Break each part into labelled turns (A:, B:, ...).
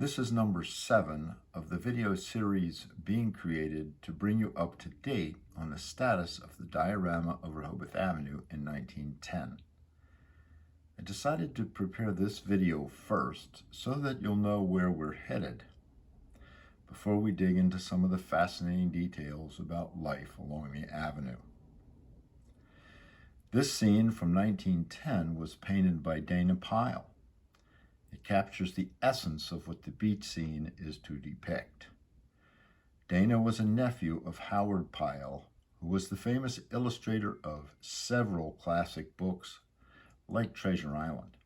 A: This is number 7 of the video series being created to bring you up to date on the status of the diorama of Rehoboth Avenue in 1910. I decided to prepare this video first so that you'll know where we're headed before we dig into some of the fascinating details about life along the avenue. This scene from 1910 was painted by Dana Pyle. It captures the essence of what the beach scene is to depict. Dana was a nephew of Howard Pyle, who was the famous illustrator of several classic books like Treasure Island,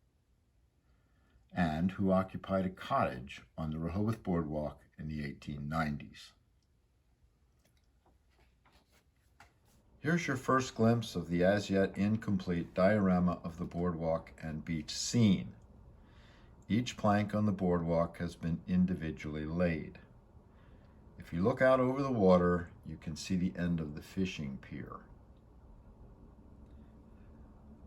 A: and who occupied a cottage on the Rehoboth Boardwalk in the 1890s. Here's your first glimpse of the as yet incomplete diorama of the boardwalk and beach scene. Each plank on the boardwalk has been individually laid. If you look out over the water, you can see the end of the fishing pier.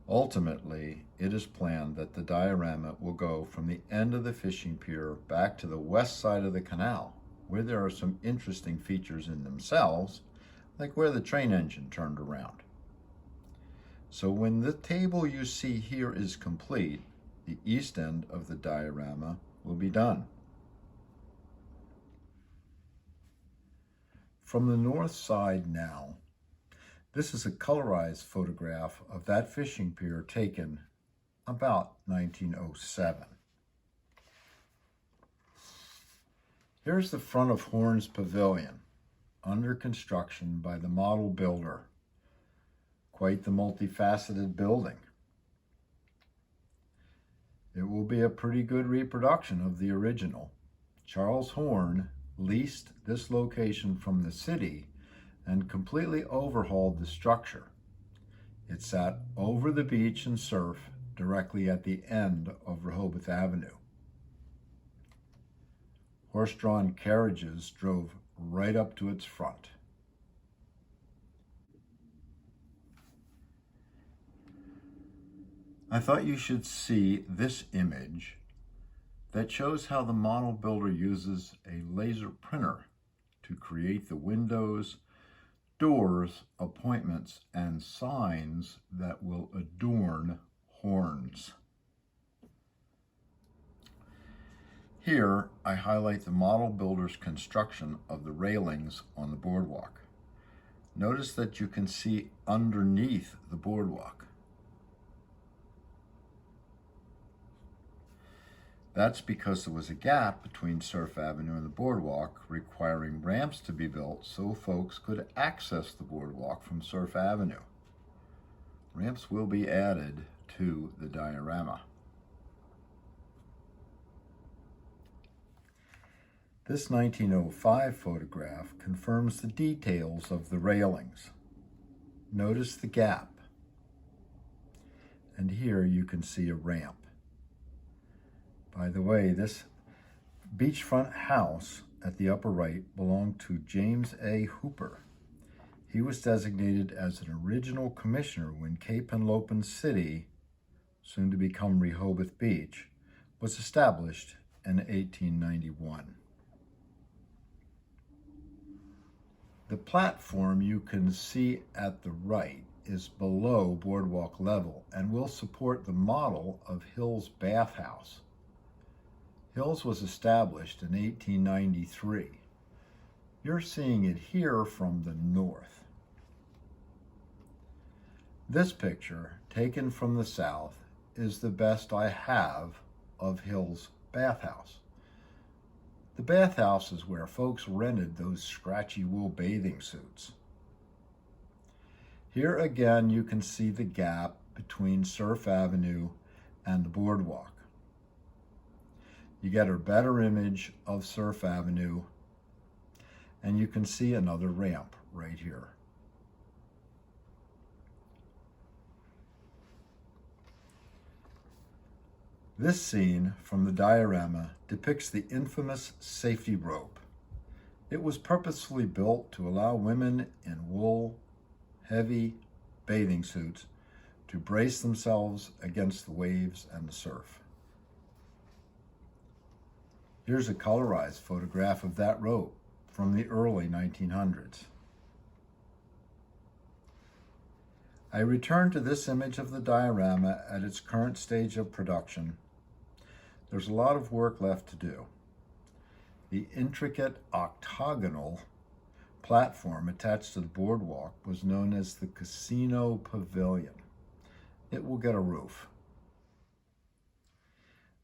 A: Ultimately, it is planned that the diorama will go from the end of the fishing pier back to the west side of the canal, where there are some interesting features in themselves, like where the train engine turned around. So when the table you see here is complete, the east end of the diorama will be done. From the north side now, this is a colorized photograph of that fishing pier taken about 1907. Here's the front of Horn's Pavilion, under construction by the model builder. Quite the multifaceted building. It will be a pretty good reproduction of the original. Charles Horn leased this location from the city and completely overhauled the structure. It sat over the beach and surf directly at the end of Rehoboth Avenue. Horse-drawn carriages drove right up to its front. I thought you should see this image that shows how the model builder uses a laser printer to create the windows, doors, appointments, and signs that will adorn Horns. Here, I highlight the model builder's construction of the railings on the boardwalk. Notice that you can see underneath the boardwalk. That's because there was a gap between Surf Avenue and the boardwalk, requiring ramps to be built so folks could access the boardwalk from Surf Avenue. Ramps will be added to the diorama. This 1905 photograph confirms the details of the railings. Notice the gap. And here you can see a ramp. By the way, this beachfront house at the upper right belonged to James A. Hooper. He was designated as an original commissioner when Cape Henlopen City, soon to become Rehoboth Beach, was established in 1891. The platform you can see at the right is below boardwalk level and will support the model of Hill's Bathhouse. Hill's was established in 1893. You're seeing it here from the north. This picture, taken from the south, is the best I have of Hill's Bathhouse. The bathhouse is where folks rented those scratchy wool bathing suits. Here again you can see the gap between Surf Avenue and the boardwalk. You get a better image of Surf Avenue, and you can see another ramp right here. This scene from the diorama depicts the infamous safety rope. It was purposefully built to allow women in wool, heavy bathing suits to brace themselves against the waves and the surf. Here's a colorized photograph of that rope from the early 1900s. I return to this image of the diorama at its current stage of production. There's a lot of work left to do. The intricate octagonal platform attached to the boardwalk was known as the Casino Pavilion. It will get a roof.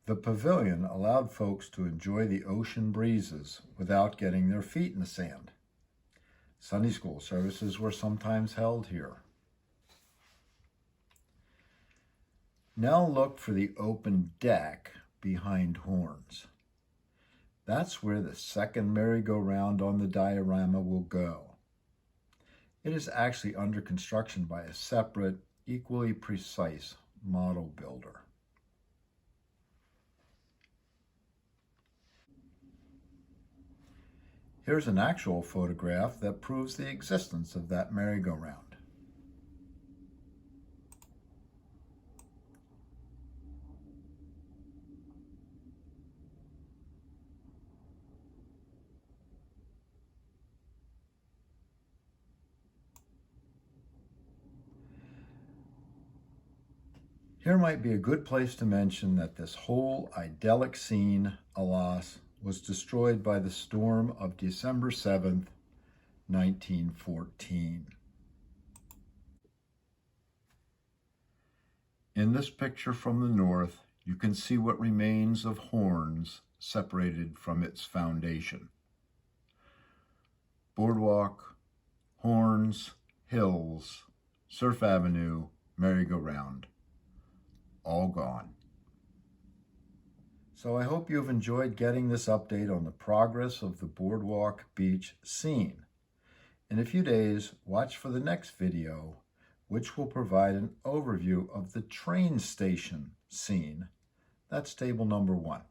A: The pavilion allowed folks to enjoy the ocean breezes without getting their feet in the sand. Sunday school services were sometimes held here. Now look for the open deck behind horns. That's where the second merry-go-round on the diorama will go. It is actually under construction by a separate, equally precise model builder. Here's an actual photograph that proves the existence of that merry-go-round. Here might be a good place to mention that this whole idyllic scene, alas, was destroyed by the storm of December 7th, 1914. In this picture from the north, you can see what remains of horns separated from its foundation. Boardwalk, horns, hills, Surf Avenue, merry-go-round. All gone. So I hope you've enjoyed getting this update on the progress of the Boardwalk Beach scene. In a few days, watch for the next video, which will provide an overview of the train station scene. That's table number 1.